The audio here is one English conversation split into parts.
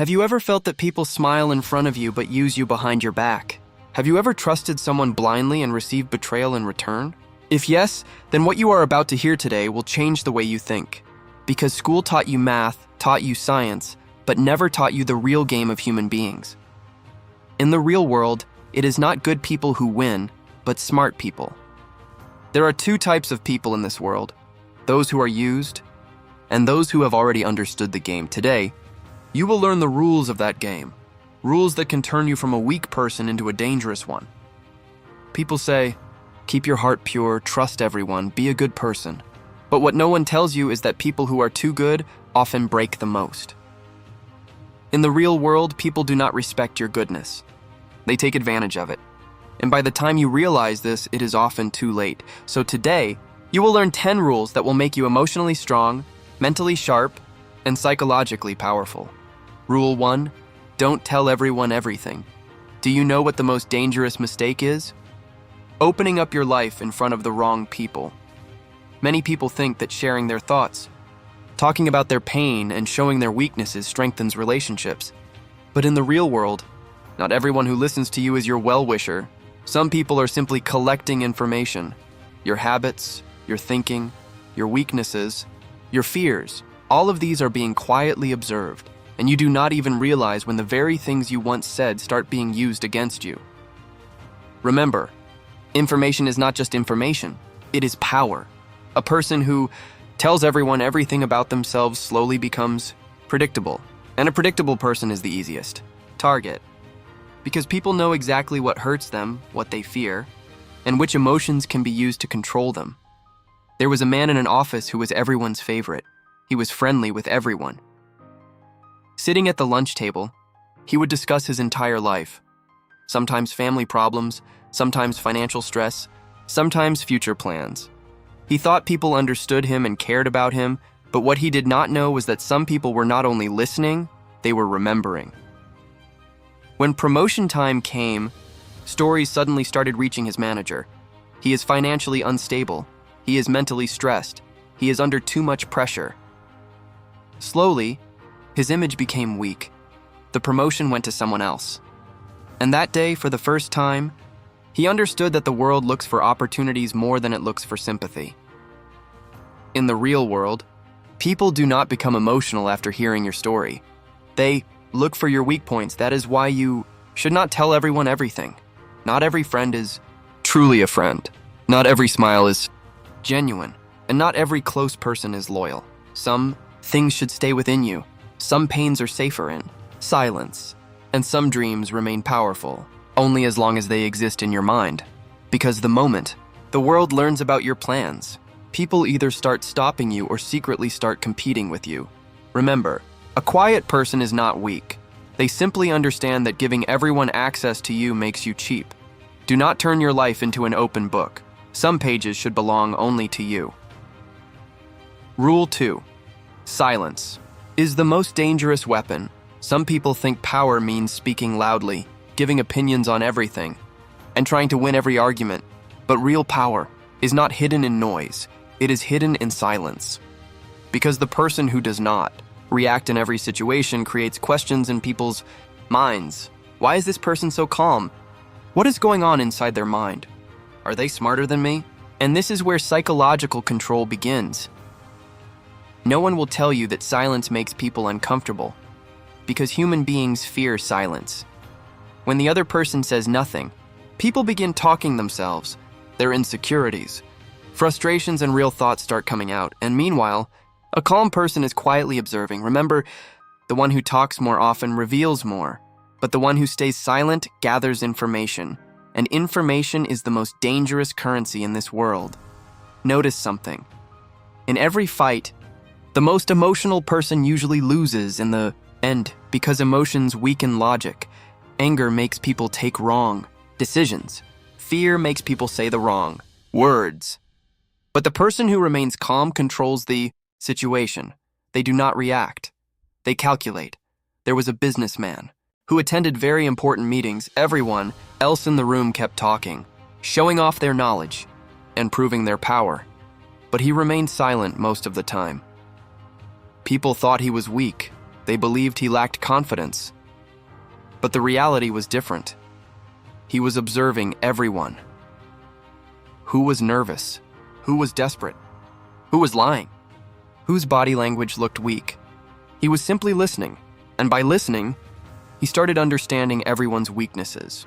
Have you ever felt that people smile in front of you but use you behind your back? Have you ever trusted someone blindly and received betrayal in return? If yes, then what you are about to hear today will change the way you think. Because school taught you math, taught you science, but never taught you the real game of human beings. In the real world, it is not good people who win, but smart people. There are two types of people in this world: those who are used, and those who have already understood the game. Today, you will learn the rules of that game, rules that can turn you from a weak person into a dangerous one. People say, keep your heart pure, trust everyone, be a good person. But what no one tells you is that people who are too good often break the most. In the real world, people do not respect your goodness. They take advantage of it. And by the time you realize this, it is often too late. So today, you will learn 10 rules that will make you emotionally strong, mentally sharp, and psychologically powerful. Rule 1, don't tell everyone everything. Do you know what the most dangerous mistake is? Opening up your life in front of the wrong people. Many people think that sharing their thoughts, talking about their pain, and showing their weaknesses strengthens relationships. But in the real world, not everyone who listens to you is your well-wisher. Some people are simply collecting information. Your habits, your thinking, your weaknesses, your fears, all of these are being quietly observed, and you do not even realize when the very things you once said start being used against you. Remember, information is not just information, it is power. A person who tells everyone everything about themselves slowly becomes predictable, and a predictable person is the easiest target. Because people know exactly what hurts them, what they fear, and which emotions can be used to control them. There was a man in an office who was everyone's favorite. He was friendly with everyone. Sitting at the lunch table, he would discuss his entire life. Sometimes family problems, sometimes financial stress, sometimes future plans. He thought people understood him and cared about him, but what he did not know was that some people were not only listening, they were remembering. When promotion time came, stories suddenly started reaching his manager. He is financially unstable. He is mentally stressed. He is under too much pressure. Slowly, his image became weak. The promotion went to someone else. And that day, for the first time, he understood that the world looks for opportunities more than it looks for sympathy. In the real world, people do not become emotional after hearing your story. They look for your weak points. That is why you should not tell everyone everything. Not every friend is truly a friend. Not every smile is genuine. And not every close person is loyal. Some things should stay within you. Some pains are safer in silence. And some dreams remain powerful, only as long as they exist in your mind. Because the moment the world learns about your plans, people either start stopping you or secretly start competing with you. Remember, a quiet person is not weak. They simply understand that giving everyone access to you makes you cheap. Do not turn your life into an open book. Some pages should belong only to you. Rule 2. Silence is the most dangerous weapon. Some people think power means speaking loudly, giving opinions on everything, and trying to win every argument. But real power is not hidden in noise. It is hidden in silence. Because the person who does not react in every situation creates questions in people's minds. Why is this person so calm? What is going on inside their mind? Are they smarter than me? And this is where psychological control begins. No one will tell you that silence makes people uncomfortable, because human beings fear silence. When the other person says nothing, people begin talking themselves, their insecurities, frustrations, and real thoughts start coming out. And meanwhile, a calm person is quietly observing. Remember, the one who talks more often reveals more, but the one who stays silent gathers information, and information is the most dangerous currency in this world. Notice something. In every fight, the most emotional person usually loses in the end because emotions weaken logic. Anger makes people take wrong decisions. Fear makes people say the wrong words. But the person who remains calm controls the situation. They do not react. They calculate. There was a businessman who attended very important meetings. Everyone else in the room kept talking, showing off their knowledge and proving their power. But he remained silent most of the time. People thought he was weak. They believed he lacked confidence. But the reality was different. He was observing everyone. Who was nervous? Who was desperate? Who was lying? Whose body language looked weak? He was simply listening, and by listening, he started understanding everyone's weaknesses.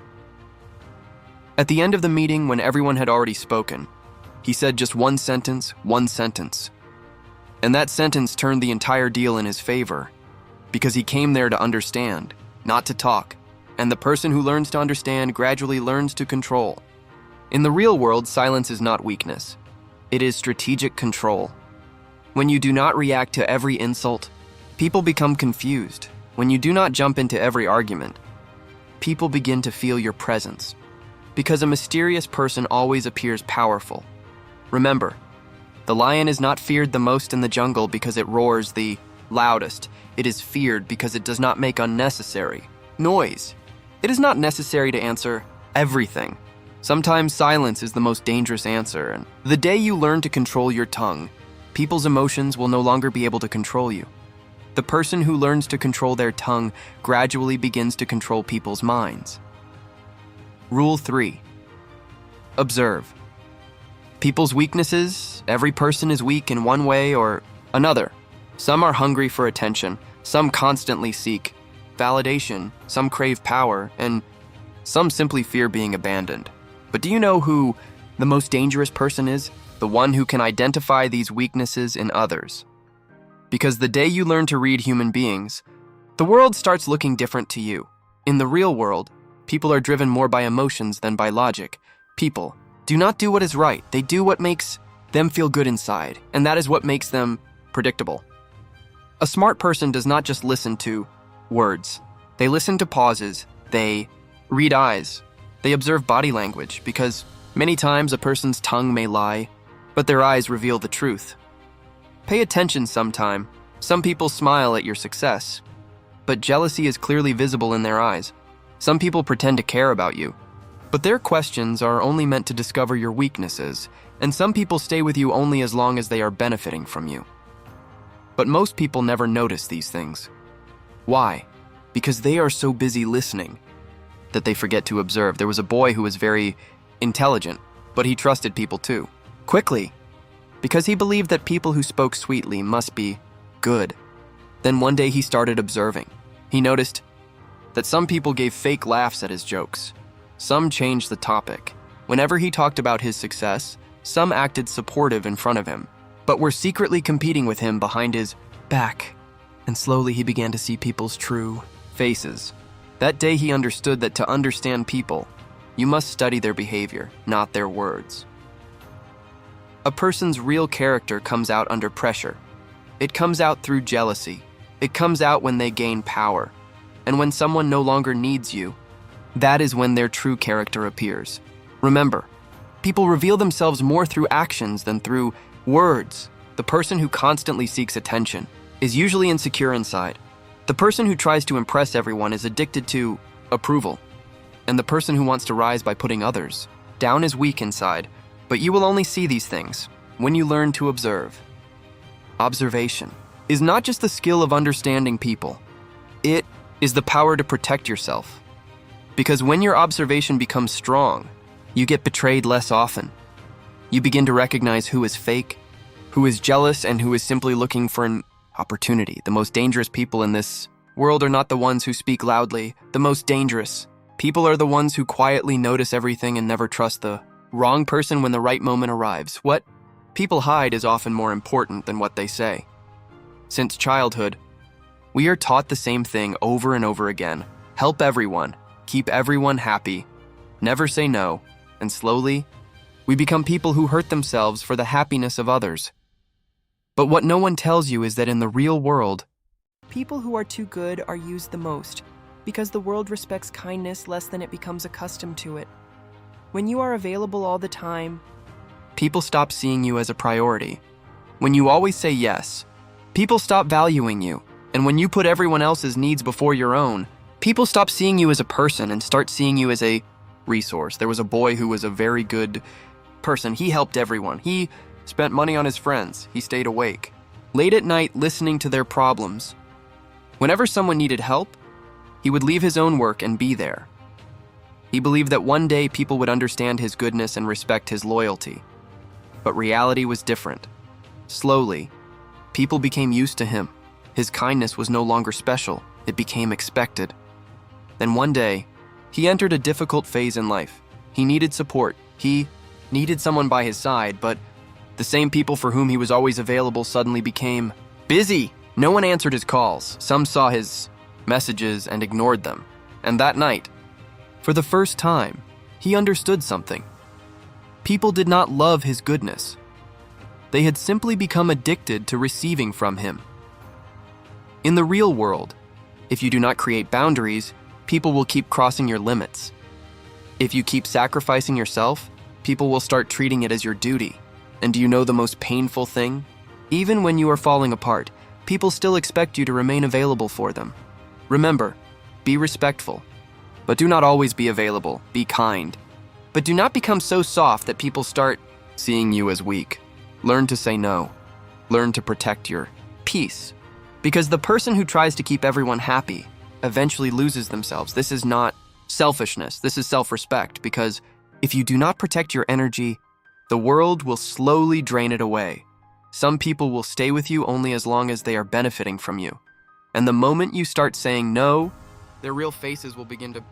At the end of the meeting, when everyone had already spoken, he said just one sentence. And that sentence turned the entire deal in his favor, because he came there to understand, not to talk, and the person who learns to understand gradually learns to control. In the real world, silence is not weakness. It is strategic control. When you do not react to every insult, people become confused. When you do not jump into every argument, people begin to feel your presence. Because a mysterious person always appears powerful. Remember, the lion is not feared the most in the jungle because it roars the loudest. It is feared because it does not make unnecessary noise. It is not necessary to answer everything. Sometimes silence is the most dangerous answer, and the day you learn to control your tongue, people's emotions will no longer be able to control you. The person who learns to control their tongue gradually begins to control people's minds. Rule 3. Observe. People's weaknesses. Every person is weak in one way or another. Some are hungry for attention, some constantly seek validation, some crave power, and some simply fear being abandoned. But do you know who the most dangerous person is? The one who can identify these weaknesses in others. Because the day you learn to read human beings, the world starts looking different to you. In the real world, people are driven more by emotions than by logic. People do not do what is right. They do what makes them feel good inside, and that is what makes them predictable. A smart person does not just listen to words. They listen to pauses. They read eyes. They observe body language, because many times a person's tongue may lie, but their eyes reveal the truth. Pay attention sometime. Some people smile at your success, but jealousy is clearly visible in their eyes. Some people pretend to care about you, but their questions are only meant to discover your weaknesses, and some people stay with you only as long as they are benefiting from you. But most people never notice these things. Why? Because they are so busy listening that they forget to observe. There was a boy who was very intelligent, but he trusted people too quickly, because he believed that people who spoke sweetly must be good. Then one day he started observing. He noticed that some people gave fake laughs at his jokes. Some changed the topic. Whenever he talked about his success, some acted supportive in front of him, but were secretly competing with him behind his back. And slowly he began to see people's true faces. That day he understood that to understand people, you must study their behavior, not their words. A person's real character comes out under pressure. It comes out through jealousy. It comes out when they gain power. And when someone no longer needs you, that is when their true character appears. Remember, people reveal themselves more through actions than through words. The person who constantly seeks attention is usually insecure inside. The person who tries to impress everyone is addicted to approval. And the person who wants to rise by putting others down is weak inside. But you will only see these things when you learn to observe. Observation is not just the skill of understanding people. It is the power to protect yourself. Because when your observation becomes strong, you get betrayed less often. You begin to recognize who is fake, who is jealous, and who is simply looking for an opportunity. The most dangerous people in this world are not the ones who speak loudly. The most dangerous people are the ones who quietly notice everything and never trust the wrong person when the right moment arrives. What people hide is often more important than what they say. Since childhood, we are taught the same thing over and over again. Help everyone, keep everyone happy, never say no, and slowly, we become people who hurt themselves for the happiness of others. But what no one tells you is that in the real world, people who are too good are used the most, because the world respects kindness less than it becomes accustomed to it. When you are available all the time, people stop seeing you as a priority. When you always say yes, people stop valuing you. And when you put everyone else's needs before your own, people stop seeing you as a person and start seeing you as a resource. There was a boy who was a very good person. He helped everyone. He spent money on his friends. He stayed awake late at night listening to their problems. Whenever someone needed help, he would leave his own work and be there. He believed that one day people would understand his goodness and respect his loyalty. But reality was different. Slowly, people became used to him. His kindness was no longer special, it became expected. Then one day, he entered a difficult phase in life. He needed support. He needed someone by his side, but the same people for whom he was always available suddenly became busy. No one answered his calls. Some saw his messages and ignored them. And that night, for the first time, he understood something. People did not love his goodness. They had simply become addicted to receiving from him. In the real world, if you do not create boundaries, people will keep crossing your limits. If you keep sacrificing yourself, people will start treating it as your duty. And do you know the most painful thing? Even when you are falling apart, people still expect you to remain available for them. Remember, be respectful, but do not always be available. Be kind, but do not become so soft that people start seeing you as weak. Learn to say no. Learn to protect your peace. Because the person who tries to keep everyone happy eventually loses themselves. This is not selfishness. This is self-respect, because if you do not protect your energy, the world will slowly drain it away. Some people will stay with you only as long as they are benefiting from you. And the moment you start saying no, their real faces will begin to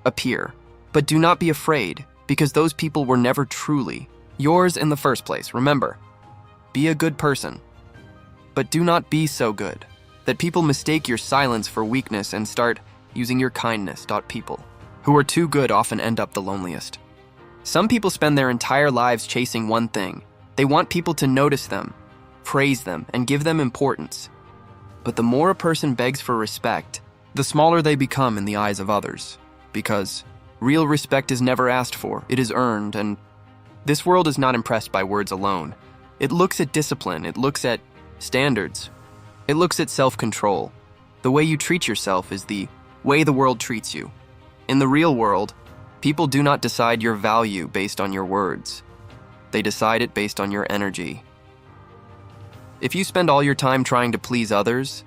appear. But do not be afraid, because those people were never truly yours in the first place. Remember, be a good person, but do not be so good that people mistake your silence for weakness and start using your kindness. People who are too good often end up the loneliest. Some people spend their entire lives chasing one thing. They want people to notice them, praise them, and give them importance. But the more a person begs for respect, the smaller they become in the eyes of others. Because real respect is never asked for, it is earned, and this world is not impressed by words alone. It looks at discipline, it looks at standards, it looks at self-control. The way you treat yourself is the way the world treats you. In the real world, people do not decide your value based on your words. They decide it based on your energy. If you spend all your time trying to please others,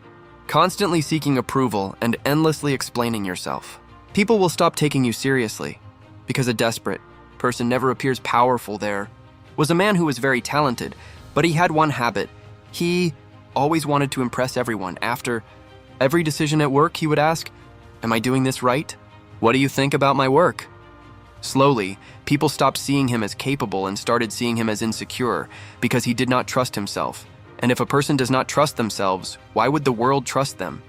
constantly seeking approval, and endlessly explaining yourself, people will stop taking you seriously, because a desperate person never appears powerful. There was a man who was very talented, but he had one habit. He always wanted to impress everyone. After every decision at work, he would ask, "Am I doing this right? What do you think about my work?" Slowly, people stopped seeing him as capable and started seeing him as insecure, because he did not trust himself. And if a person does not trust themselves, why would the world trust them?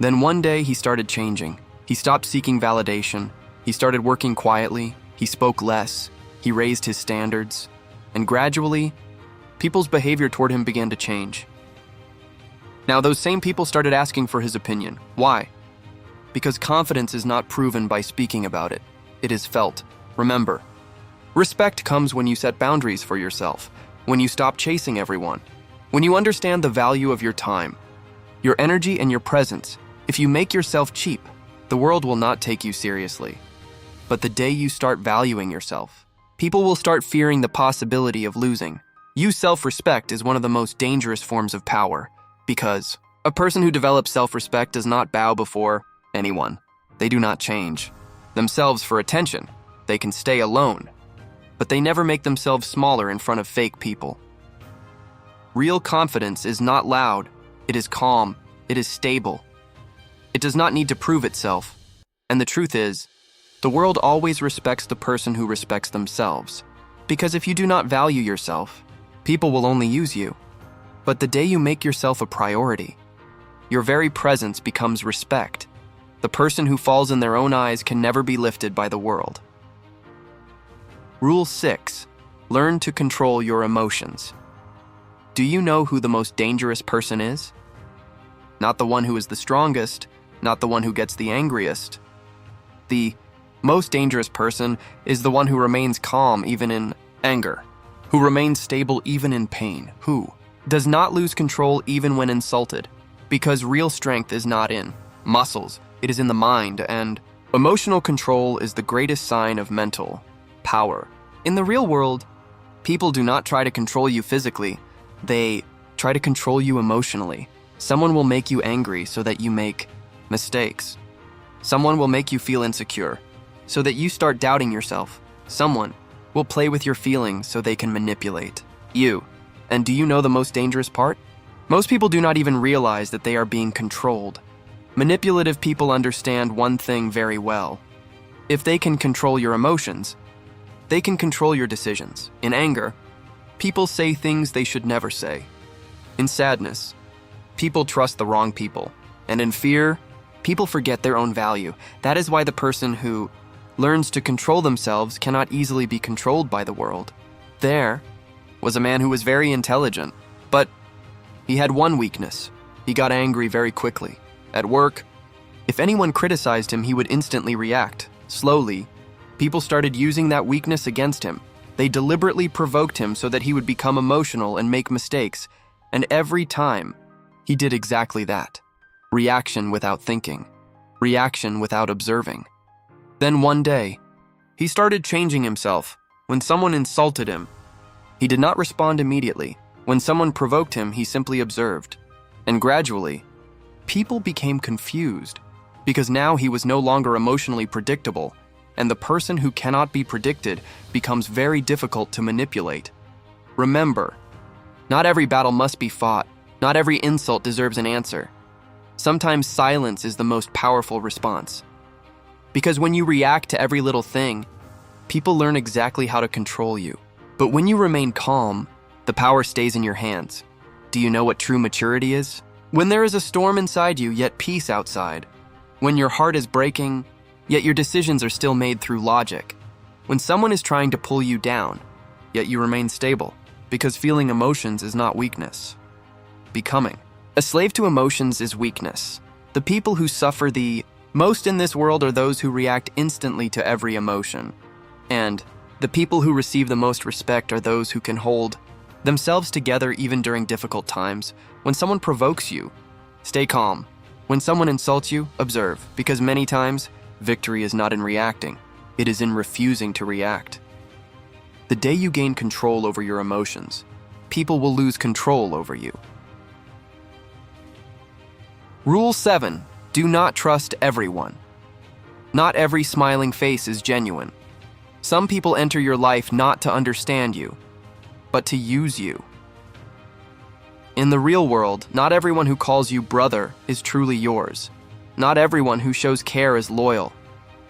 Then one day he started changing. He stopped seeking validation. He started working quietly. He spoke less. He raised his standards. And gradually, people's behavior toward him began to change. Now, those same people started asking for his opinion. Why? Because confidence is not proven by speaking about it. It is felt. Remember, respect comes when you set boundaries for yourself, when you stop chasing everyone, when you understand the value of your time, your energy, and your presence. If you make yourself cheap, the world will not take you seriously. But the day you start valuing yourself, people will start fearing the possibility of losing. Self-respect is one of the most dangerous forms of power, because a person who develops self-respect does not bow before anyone. They do not change themselves for attention. They can stay alone, but they never make themselves smaller in front of fake people. Real confidence is not loud, it is calm, it is stable. It does not need to prove itself. And the truth is, the world always respects the person who respects themselves. Because if you do not value yourself, people will only use you. But the day you make yourself a priority, your very presence becomes respect. The person who falls in their own eyes can never be lifted by the world. Rule 6. Learn to control your emotions. Do you know who the most dangerous person is? Not the one who is the strongest, not the one who gets the angriest. The most dangerous person is the one who remains calm even in anger, who remains stable even in pain, who does not lose control even when insulted, because real strength is not in muscles, it is in the mind, and emotional control is the greatest sign of mental power. In the real world, people do not try to control you physically, they try to control you emotionally. Someone will make you angry so that you make mistakes. Someone will make you feel insecure so that you start doubting yourself. Someone will play with your feelings so they can manipulate you. And do you know the most dangerous part? Most people do not even realize that they are being controlled. Manipulative people understand one thing very well. If they can control your emotions, they can control your decisions. In anger, people say things they should never say. In sadness, people trust the wrong people. And in fear, people forget their own value. That is why the person who learns to control themselves cannot easily be controlled by the world. There was a man who was very intelligent, but he had one weakness. He got angry very quickly. At work, if anyone criticized him, he would instantly react. Slowly, people started using that weakness against him. They deliberately provoked him so that he would become emotional and make mistakes. And every time, he did exactly that. Reaction without thinking. Reaction without observing. Then one day, he started changing himself. When someone insulted him, he did not respond immediately. When someone provoked him, he simply observed. And gradually, people became confused because now he was no longer emotionally predictable, and the person who cannot be predicted becomes very difficult to manipulate. Remember, not every battle must be fought. Not every insult deserves an answer. Sometimes silence is the most powerful response. Because when you react to every little thing, people learn exactly how to control you. But when you remain calm, the power stays in your hands. Do you know what true maturity is? When there is a storm inside you, yet peace outside. When your heart is breaking, yet your decisions are still made through logic. When someone is trying to pull you down, yet you remain stable. Because feeling emotions is not weakness. Becoming a slave to emotions is weakness. The people who suffer the most in this world are those who react instantly to every emotion. And the people who receive the most respect are those who can hold themselves together even during difficult times. When someone provokes you, stay calm. When someone insults you, observe, because many times, victory is not in reacting, it is in refusing to react. The day you gain control over your emotions, people will lose control over you. Rule 7. Do not trust everyone. Not every smiling face is genuine. Some people enter your life not to understand you, but to use you. In the real world, not everyone who calls you brother is truly yours. Not everyone who shows care is loyal.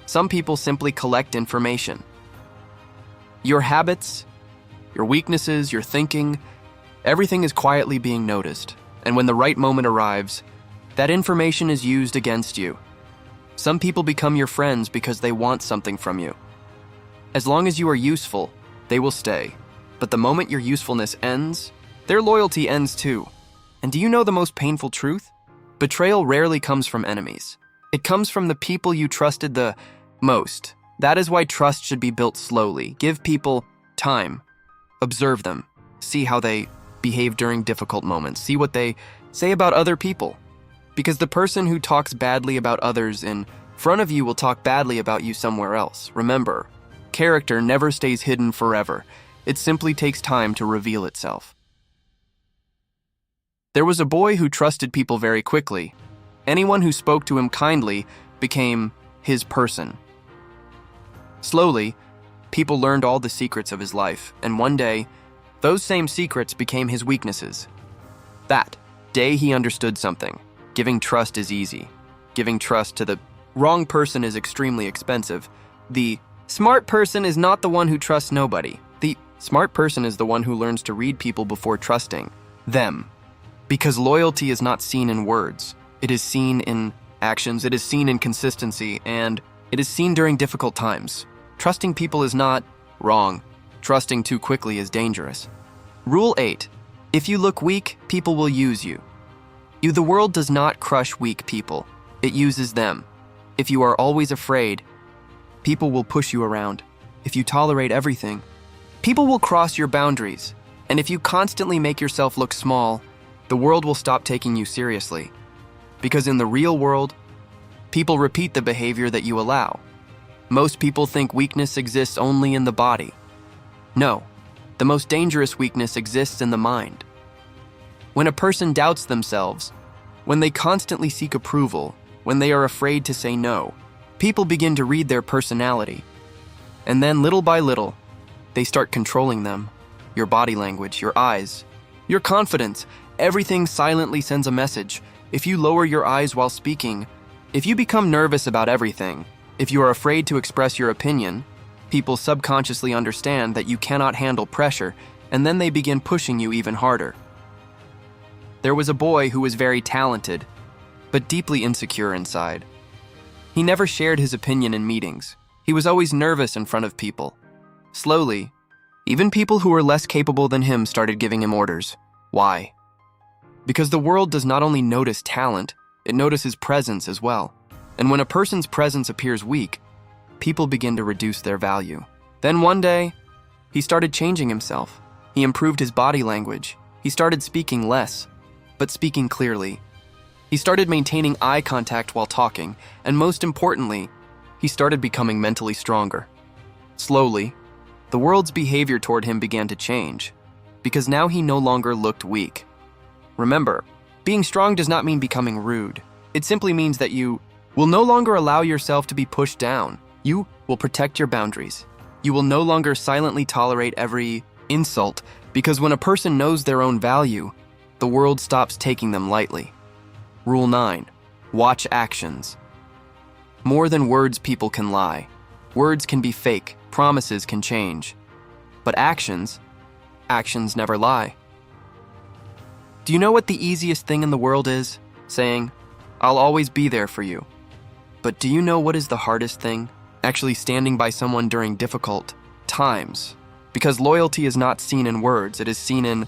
Some people simply collect information. Your habits, your weaknesses, your thinking, everything is quietly being noticed. And when the right moment arrives, that information is used against you. Some people become your friends because they want something from you. As long as you are useful, they will stay. But the moment your usefulness ends, their loyalty ends too. And do you know the most painful truth? Betrayal rarely comes from enemies. It comes from the people you trusted the most. That is why trust should be built slowly. Give people time. Observe them. See how they behave during difficult moments. See what they say about other people. Because the person who talks badly about others in front of you will talk badly about you somewhere else. Remember, character never stays hidden forever. It simply takes time to reveal itself. There was a boy who trusted people very quickly. Anyone who spoke to him kindly became his person. Slowly, people learned all the secrets of his life, and one day, those same secrets became his weaknesses. That day he understood something. Giving trust is easy. Giving trust to the wrong person is extremely expensive. The smart person is not the one who trusts nobody. The smart person is the one who learns to read people before trusting them. Because loyalty is not seen in words. It is seen in actions, it is seen in consistency, and it is seen during difficult times. Trusting people is not wrong. Trusting too quickly is dangerous. Rule 8. If you look weak, people will use you. The world does not crush weak people. It uses them. If you are always afraid, people will push you around. If you tolerate everything, people will cross your boundaries. And if you constantly make yourself look small, the world will stop taking you seriously. Because in the real world, people repeat the behavior that you allow. Most people think weakness exists only in the body. No, the most dangerous weakness exists in the mind. When a person doubts themselves, When they constantly seek approval, when they are afraid to say no, people begin to read their personality. And then little by little, they start controlling them. Your body language, your eyes, your confidence, everything silently sends a message. If you lower your eyes while speaking, if you become nervous about everything, if you are afraid to express your opinion, people subconsciously understand that you cannot handle pressure, and then they begin pushing you even harder. There was a boy who was very talented, but deeply insecure inside. He never shared his opinion in meetings. He was always nervous in front of people. Slowly, even people who were less capable than him started giving him orders. Why? Because the world does not only notice talent, it notices presence as well. And when a person's presence appears weak, people begin to reduce their value. Then one day, he started changing himself. He improved his body language. He started speaking less, but speaking clearly. He started maintaining eye contact while talking, and most importantly, he started becoming mentally stronger. Slowly, the world's behavior toward him began to change, because now he no longer looked weak. Remember, being strong does not mean becoming rude. It simply means that you will no longer allow yourself to be pushed down. You will protect your boundaries. You will no longer silently tolerate every insult, because when a person knows their own value, the world stops taking them lightly. Rule 9. Watch actions. More than words, people can lie. Words can be fake, promises can change. But actions never lie. Do you know what the easiest thing in the world is? Saying, "I'll always be there for you." But do you know what is the hardest thing? Actually standing by someone during difficult times. Because loyalty is not seen in words, it is seen in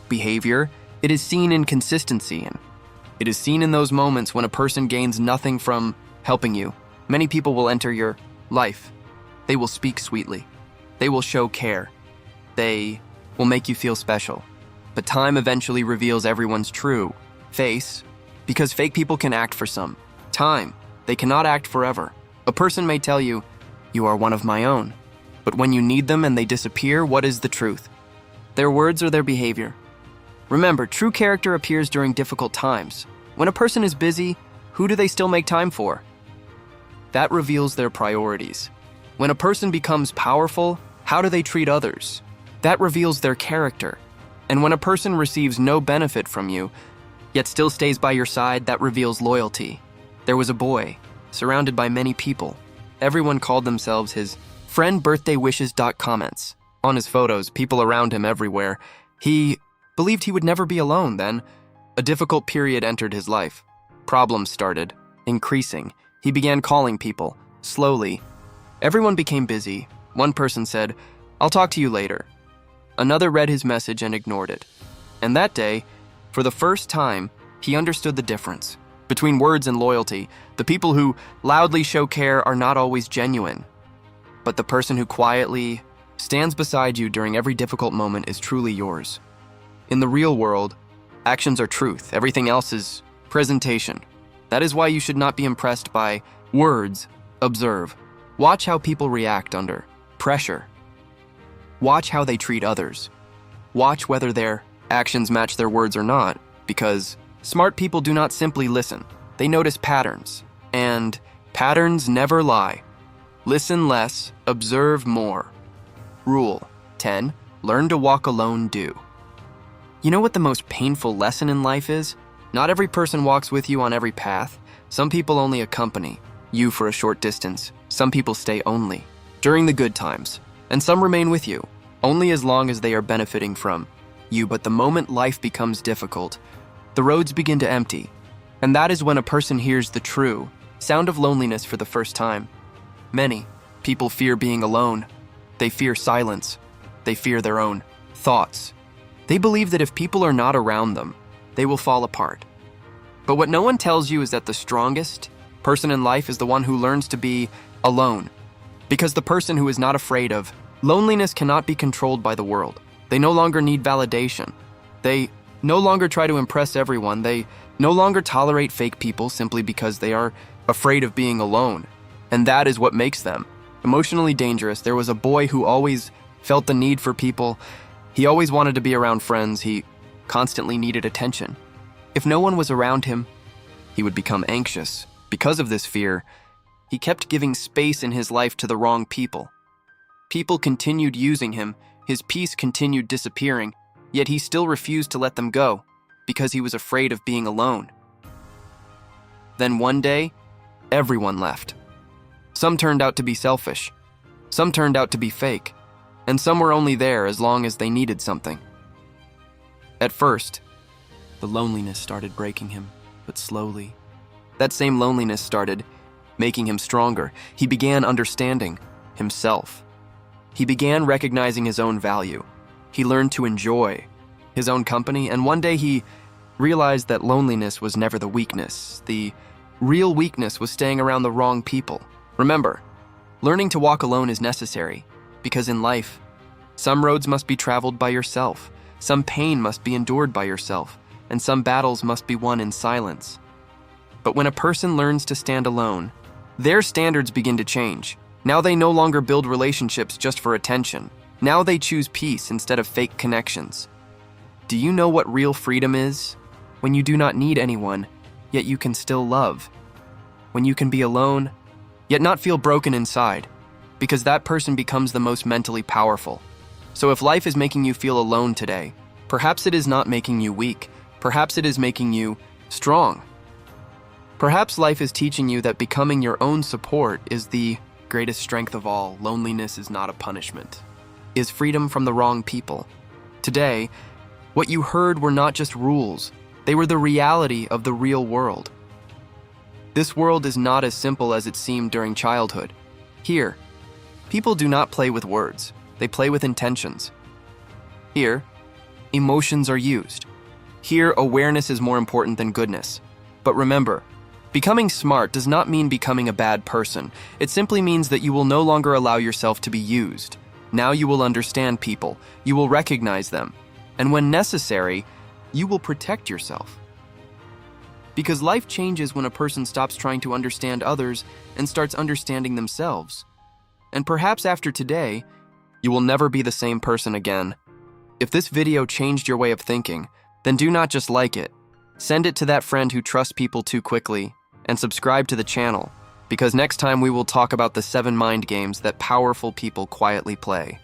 behavior, it is seen in consistency, and it is seen in those moments when a person gains nothing from helping you. Many people will enter your life. They will speak sweetly. They will show care. They will make you feel special. But time eventually reveals everyone's true face, because fake people can act for some time. They cannot act forever. A person may tell you, "You are one of my own." But when you need them and they disappear, what is the truth? Their words or their behavior? Remember, true character appears during difficult times. When a person is busy, who do they still make time for? That reveals their priorities. When a person becomes powerful, how do they treat others? That reveals their character. And when a person receives no benefit from you, yet still stays by your side, that reveals loyalty. There was a boy, surrounded by many people. Everyone called themselves his friend. Birthday wishes. Comments. On his photos, people around him everywhere. He believed he would never be alone. Then, a difficult period entered his life. Problems started increasing. He began calling people. Slowly, everyone became busy. One person said, "I'll talk to you later." Another read his message and ignored it. And that day, for the first time, he understood the difference between words and loyalty. The people who loudly show care are not always genuine, but the person who quietly stands beside you during every difficult moment is truly yours. In the real world, actions are truth. Everything else is presentation. That is why you should not be impressed by words. Observe. Watch how people react under pressure. Watch how they treat others. Watch whether their actions match their words or not, because smart people do not simply listen. They notice patterns, and patterns never lie. Listen less, observe more. Rule 10. Learn to walk alone. Do. You know what the most painful lesson in life is? Not every person walks with you on every path. Some people only accompany you for a short distance. Some people stay only during the good times. And some remain with you, only as long as they are benefiting from you. But the moment life becomes difficult, the roads begin to empty. And that is when a person hears the true sound of loneliness for the first time. Many people fear being alone. They fear silence. They fear their own thoughts. They believe that if people are not around them, they will fall apart. But what no one tells you is that the strongest person in life is the one who learns to be alone. Because the person who is not afraid of loneliness cannot be controlled by the world. They no longer need validation. They no longer try to impress everyone. They no longer tolerate fake people simply because they are afraid of being alone. And that is what makes them emotionally dangerous. There was a boy who always felt the need for people. He always wanted to be around friends. He constantly needed attention. If no one was around him, he would become anxious. Because of this fear, he kept giving space in his life to the wrong people. People continued using him, his peace continued disappearing, yet he still refused to let them go because he was afraid of being alone. Then one day, everyone left. Some turned out to be selfish, some turned out to be fake, and some were only there as long as they needed something. At first, the loneliness started breaking him, but slowly, that same loneliness started making him stronger. He began understanding himself. He began recognizing his own value. He learned to enjoy his own company, and one day he realized that loneliness was never the weakness. The real weakness was staying around the wrong people. Remember, learning to walk alone is necessary, because in life, some roads must be traveled by yourself, some pain must be endured by yourself, and some battles must be won in silence. But when a person learns to stand alone, their standards begin to change. Now they no longer build relationships just for attention. Now they choose peace instead of fake connections. Do you know what real freedom is? When you do not need anyone, yet you can still love. When you can be alone, yet not feel broken inside, because that person becomes the most mentally powerful. So if life is making you feel alone today, perhaps it is not making you weak. Perhaps it is making you strong. Perhaps life is teaching you that becoming your own support is the greatest strength of all. Loneliness is not a punishment. Is freedom from the wrong people. Today, what you heard were not just rules. They were the reality of the real world. This world is not as simple as it seemed during childhood. Here, people do not play with words. They play with intentions. Here, emotions are used. Here, awareness is more important than goodness. But remember, becoming smart does not mean becoming a bad person. It simply means that you will no longer allow yourself to be used. Now you will understand people, you will recognize them, and when necessary, you will protect yourself. Because life changes when a person stops trying to understand others and starts understanding themselves. And perhaps after today, you will never be the same person again. If this video changed your way of thinking, then do not just like it. Send it to that friend who trusts people too quickly, and subscribe to the channel, because next time we will talk about the 7 mind games that powerful people quietly play.